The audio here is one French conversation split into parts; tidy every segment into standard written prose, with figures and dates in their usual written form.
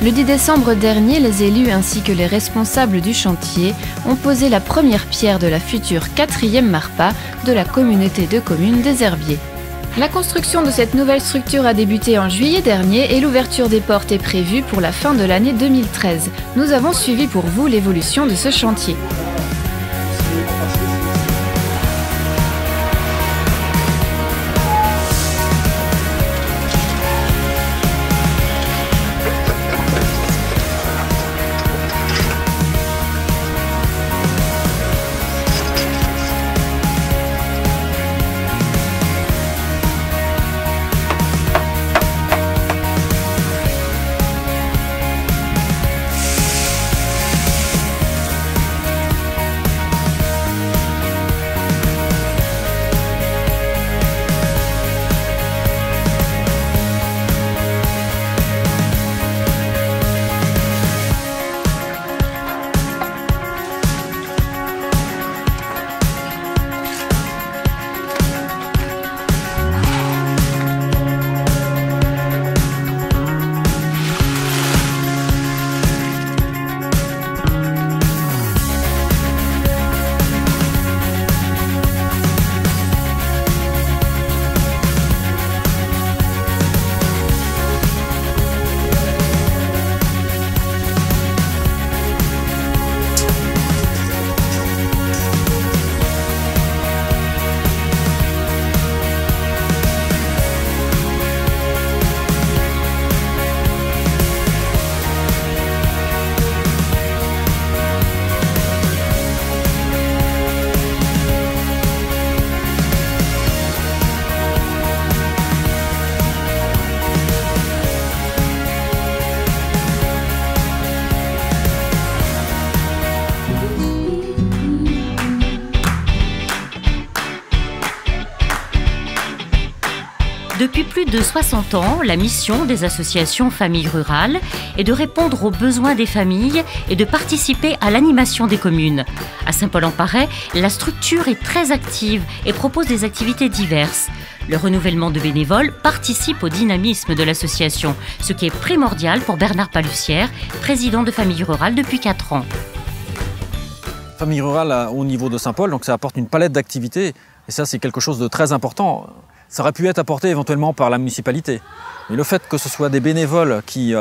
Le 10 décembre dernier, les élus ainsi que les responsables du chantier ont posé la première pierre de la future 4e MARPA de la communauté de communes des Herbiers. La construction de cette nouvelle structure a débuté en juillet dernier et l'ouverture des portes est prévue pour la fin de l'année 2013. Nous avons suivi pour vous l'évolution de ce chantier. Depuis plus de 60 ans, la mission des associations Familles Rurales est de répondre aux besoins des familles et de participer à l'animation des communes. À Saint-Paul-en-Parais, la structure est très active et propose des activités diverses. Le renouvellement de bénévoles participe au dynamisme de l'association, ce qui est primordial pour Bernard Palussière, président de Familles Rurales depuis 4 ans. Familles Rurales au niveau de Saint-Paul, donc ça apporte une palette d'activités et ça c'est quelque chose de très important. Ça aurait pu être apporté éventuellement par la municipalité. Mais le fait que ce soit des bénévoles qui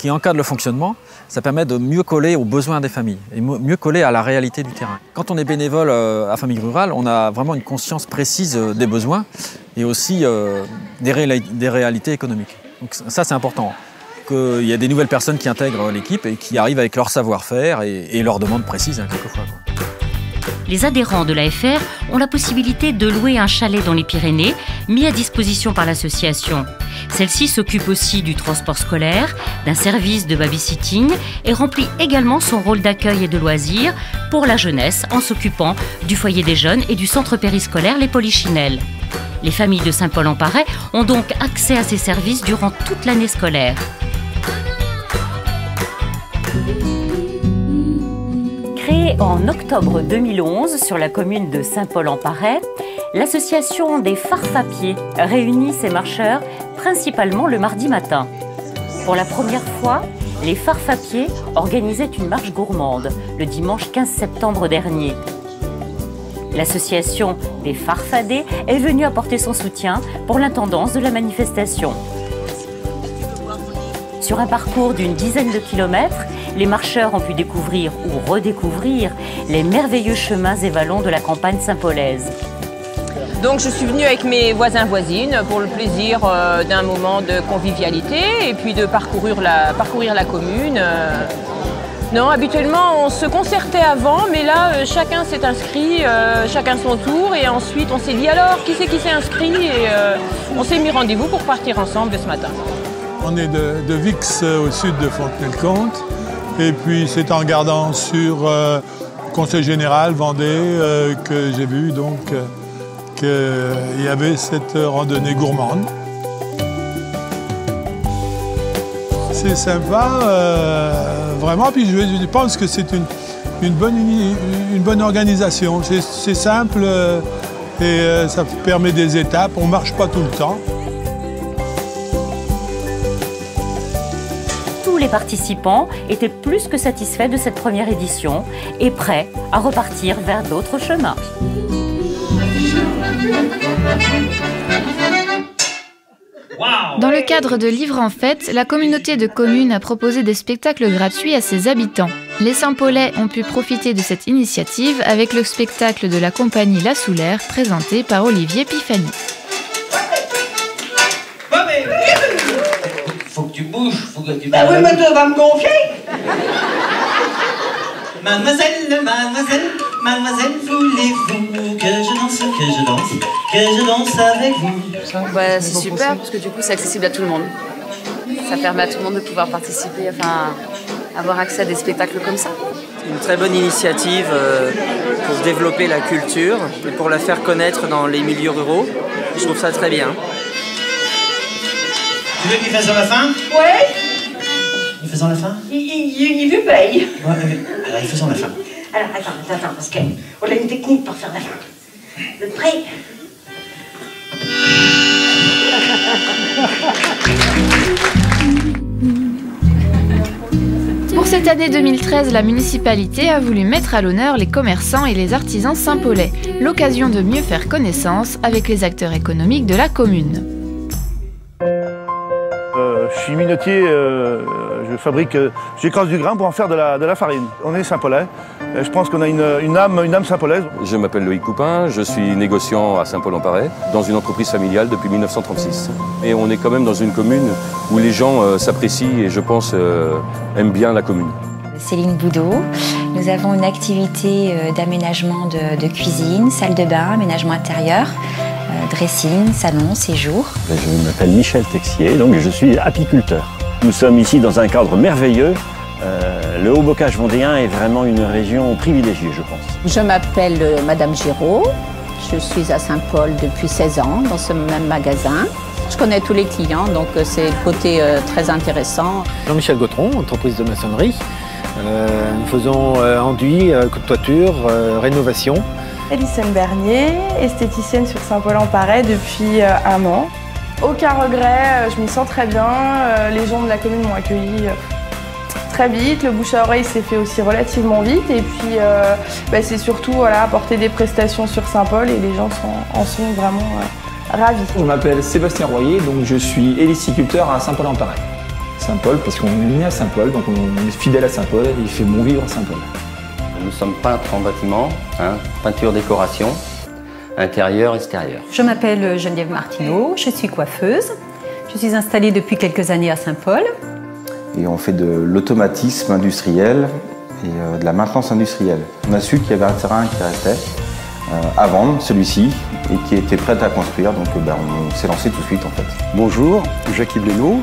encadrent le fonctionnement, ça permet de mieux coller aux besoins des familles et mieux coller à la réalité du terrain. Quand on est bénévole à Familles Rurales, on a vraiment une conscience précise des besoins et aussi des réalités économiques. Donc ça c'est important, qu'il y ait des nouvelles personnes qui intègrent l'équipe et qui arrivent avec leur savoir-faire et leurs demandes précises quelquefois. Les adhérents de l'AFR ont la possibilité de louer un chalet dans les Pyrénées, mis à disposition par l'association. Celle-ci s'occupe aussi du transport scolaire, d'un service de babysitting et remplit également son rôle d'accueil et de loisirs pour la jeunesse en s'occupant du foyer des jeunes et du centre périscolaire Les Polichinelles. Les familles de Saint-Paul-en-Parais ont donc accès à ces services durant toute l'année scolaire. Créée en octobre 2011 sur la commune de Saint-Paul-en-Parais, l'association des Farfapiers réunit ses marcheurs principalement le mardi matin. Pour la première fois, les Farfapiers organisaient une marche gourmande le dimanche 15 septembre dernier. L'association des Farfadés est venue apporter son soutien pour l'intendance de la manifestation. Sur un parcours d'une dizaine de kilomètres, les marcheurs ont pu découvrir ou redécouvrir les merveilleux chemins et vallons de la campagne saint-paulaise. Donc je suis venue avec mes voisins-voisines pour le plaisir d'un moment de convivialité et puis de parcourir la commune. Non, habituellement on se concertait avant, mais là chacun s'est inscrit, chacun son tour, et ensuite on s'est dit alors qui c'est qui s'est inscrit, et on s'est mis rendez-vous pour partir ensemble ce matin. On est de Vix au sud de Fontenay-le-Comte. Et puis c'est en regardant sur le Conseil général Vendée que j'ai vu donc qu'il y avait cette randonnée gourmande. C'est sympa, vraiment. Puis je pense que c'est une bonne organisation. C'est simple et ça permet des étapes. On ne marche pas tout le temps. Tous les participants étaient plus que satisfaits de cette première édition et prêts à repartir vers d'autres chemins. Dans le cadre de Livre en Fête, la communauté de communes a proposé des spectacles gratuits à ses habitants. Les Saint-Paulais ont pu profiter de cette initiative avec le spectacle de la compagnie La Soulaire présenté par Olivier Pifani. Faut que tu bouges, faut que tu... Bah oui, mais tu vas me gonfler. Mademoiselle, voulez-vous que je danse avec vous? Bah, c'est super, parce que du coup, c'est accessible à tout le monde. Ça permet à tout le monde de pouvoir participer, enfin, avoir accès à des spectacles comme ça. C'est une très bonne initiative pour développer la culture et pour la faire connaître dans les milieux ruraux. Je trouve ça très bien. Tu veux qu'il fasse à la fin? Ouais. Il fait à la fin? Il veut paye. Ouais, alors il fait à la fin. Alors, attends, parce qu'on a une technique pour faire la fin. Le prêt. Pour cette année 2013, la municipalité a voulu mettre à l'honneur les commerçants et les artisans saint-paulais, l'occasion de mieux faire connaissance avec les acteurs économiques de la commune. Je suis minotier, j'écrase du grain pour en faire de la farine. On est Saint-Paulais, je pense qu'on a une âme saint-paulaise. Je m'appelle Loïc Poupin, je suis négociant à Saint-Paul-en-Parais, dans une entreprise familiale depuis 1936. Et on est quand même dans une commune où les gens s'apprécient et je pense aiment bien la commune. Céline Boudot, nous avons une activité d'aménagement de cuisine, salle de bain, aménagement intérieur. Dressing, salon, séjour. Je m'appelle Michel Texier, donc je suis apiculteur. Nous sommes ici dans un cadre merveilleux. Le Haut-Bocage vendéen est vraiment une région privilégiée, je pense. Je m'appelle Madame Giraud. Je suis à Saint-Paul depuis 16 ans, dans ce même magasin. Je connais tous les clients, donc c'est le côté très intéressant. Jean-Michel Gautron, entreprise de maçonnerie. Nous faisons enduit, toiture, rénovation. Élysène Bernier, esthéticienne sur Saint-Paul-en-Parais depuis 1 an. Aucun regret, je m'y sens très bien. Les gens de la commune m'ont accueilli très vite. Le bouche à oreille s'est fait aussi relativement vite. Et puis c'est surtout apporter des prestations sur Saint-Paul et les gens en sont vraiment ravis. Je m'appelle Sébastien Royer, donc je suis héliciculteur à Saint-Paul-en-Parais. Saint-Paul parce qu'on est né à Saint-Paul, donc on est fidèle à Saint-Paul et il fait bon vivre à Saint-Paul. Nous sommes peintres en bâtiment, peinture décoration, intérieur, extérieur. Je m'appelle Geneviève Martineau, je suis coiffeuse. Je suis installée depuis quelques années à Saint-Paul. Et on fait de l'automatisme industriel et de la maintenance industrielle. On a su qu'il y avait un terrain qui restait à vendre, celui-ci, et qui était prêt à construire, donc on s'est lancé tout de suite en fait. Bonjour, Jacques Blénaud.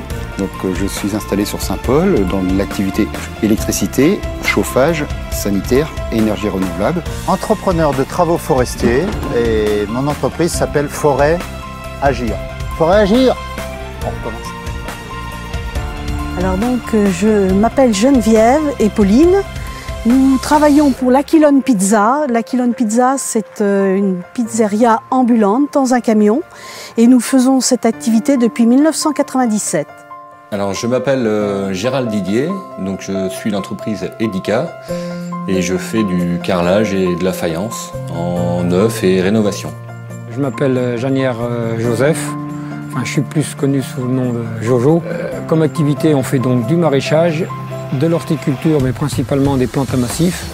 Je suis installé sur Saint-Paul dans l'activité électricité, chauffage, sanitaire et énergie renouvelable. Entrepreneur de travaux forestiers et mon entreprise s'appelle Forêt Agir. Forêt Agir. On recommence. Alors donc je m'appelle Geneviève et Pauline. Nous travaillons pour l'Aquilone Pizza. L'Aquilone Pizza, c'est une pizzeria ambulante dans un camion et nous faisons cette activité depuis 1997. Alors je m'appelle Gérald Didier, donc je suis l'entreprise Edica et je fais du carrelage et de la faïence en neuf et rénovation. Je m'appelle Janière Joseph, je suis plus connu sous le nom de Jojo. Comme activité, on fait donc du maraîchage, de l'horticulture, mais principalement des plantes à massif,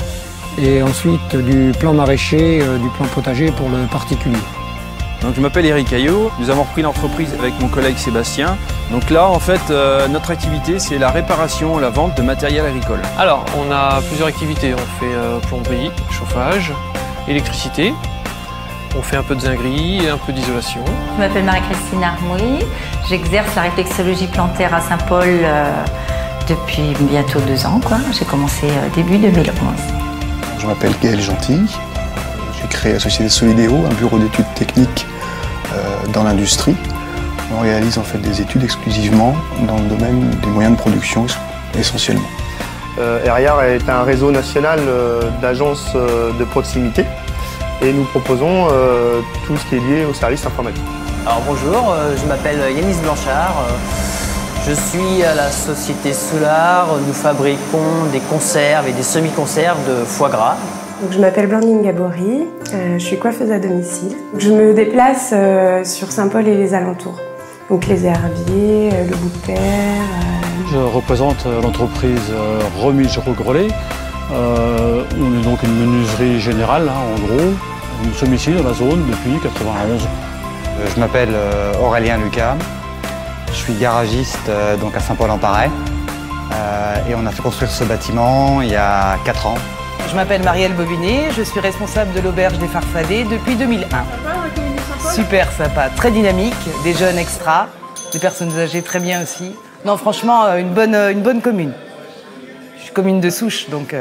et ensuite du plan maraîcher, du plan potager pour le particulier. Donc, je m'appelle Eric Caillot, nous avons repris l'entreprise avec mon collègue Sébastien. Donc là, en fait, notre activité, c'est la réparation, la vente de matériel agricole. Alors, on a plusieurs activités. On fait plomberie, chauffage, électricité. On fait un peu de zinguerie et un peu d'isolation. Je m'appelle Marie-Christine Armouy. J'exerce la réflexologie plantaire à Saint-Paul depuis bientôt 2 ans. J'ai commencé début 2011. Je m'appelle Gaël Gentil. J'ai créé la société Solidéo, un bureau d'études techniques dans l'industrie. On réalise en fait des études exclusivement dans le domaine des moyens de production essentiellement. ERIAR est un réseau national d'agences de proximité et nous proposons tout ce qui est lié aux services informatiques. Alors bonjour, je m'appelle Yanis Blanchard. Je suis à la société Solar. Nous fabriquons des conserves et des semi-conserves de foie gras. Donc, je m'appelle Blandine Gabory, je suis coiffeuse à domicile. Je me déplace sur Saint-Paul et les alentours. Donc les herbiers, le bout de terre. Je représente l'entreprise Remise Regrelet. On est donc une menuiserie générale, en gros. Nous sommes ici dans la zone depuis 1991. Je m'appelle Aurélien Lucas. Je suis garagiste donc à Saint-Paul-en-Paray. Et on a fait construire ce bâtiment il y a 4 ans. Je m'appelle Marielle Bobinet, je suis responsable de l'auberge des Farfadets depuis 2001. Super sympa, très dynamique, des jeunes extra, des personnes âgées très bien aussi. Non, franchement, une bonne commune. Je suis commune de souche, donc